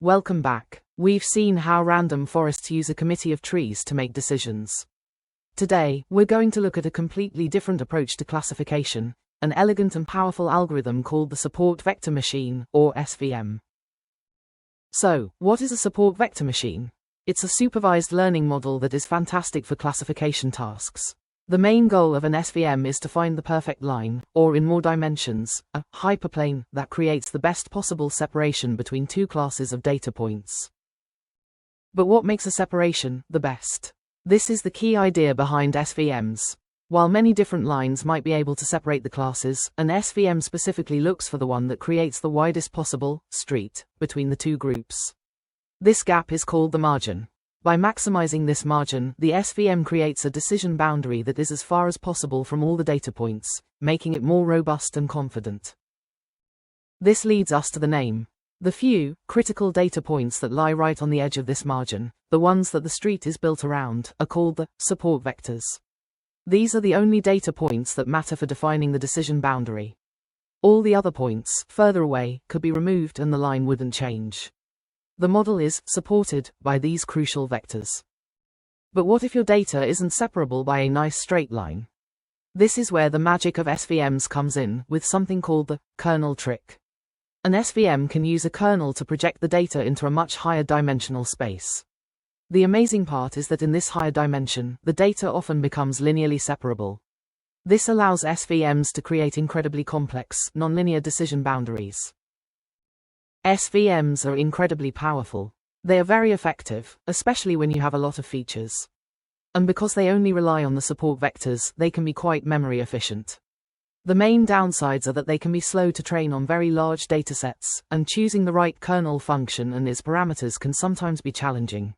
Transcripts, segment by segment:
Welcome back. We've seen how random forests use a committee of trees to make decisions. Today, we're going to look at a completely different approach to classification, an elegant and powerful algorithm called the support vector machine, or SVM. So, what is a support vector machine? It's a supervised learning model that is fantastic for classification tasks. The main goal of an SVM is to find the perfect line, or in more dimensions, a hyperplane that creates the best possible separation between two classes of data points. But what makes a separation the best? This is the key idea behind SVMs. While many different lines might be able to separate the classes, an SVM specifically looks for the one that creates the widest possible street between the two groups. This gap is called the margin. By maximizing this margin, the SVM creates a decision boundary that is as far as possible from all the data points, making it more robust and confident. This leads us to the name. The few, critical data points that lie right on the edge of this margin, the ones that the street is built around, are called the support vectors. These are the only data points that matter for defining the decision boundary. All the other points, further away, could be removed and the line wouldn't change. The model is supported by these crucial vectors. But what if your data isn't separable by a nice straight line? This is where the magic of SVMs comes in, with something called the Kernel Trick. An SVM can use a kernel to project the data into a much higher dimensional space. The amazing part is that in this higher dimension, the data often becomes linearly separable. This allows SVMs to create incredibly complex, nonlinear decision boundaries. SVMs are incredibly powerful. They are very effective, especially when you have a lot of features. And because they only rely on the support vectors, they can be quite memory efficient. The main downsides are that they can be slow to train on very large datasets, and choosing the right kernel function and its parameters can sometimes be challenging.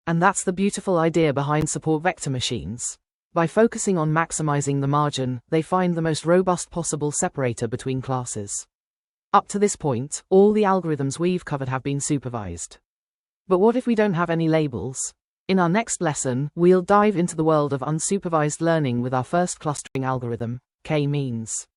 And that's the beautiful idea behind support vector machines. By focusing on maximizing the margin, they find the most robust possible separator between classes. Up to this point, all the algorithms we've covered have been supervised. But what if we don't have any labels? In our next lesson, we'll dive into the world of unsupervised learning with our first clustering algorithm, k-means.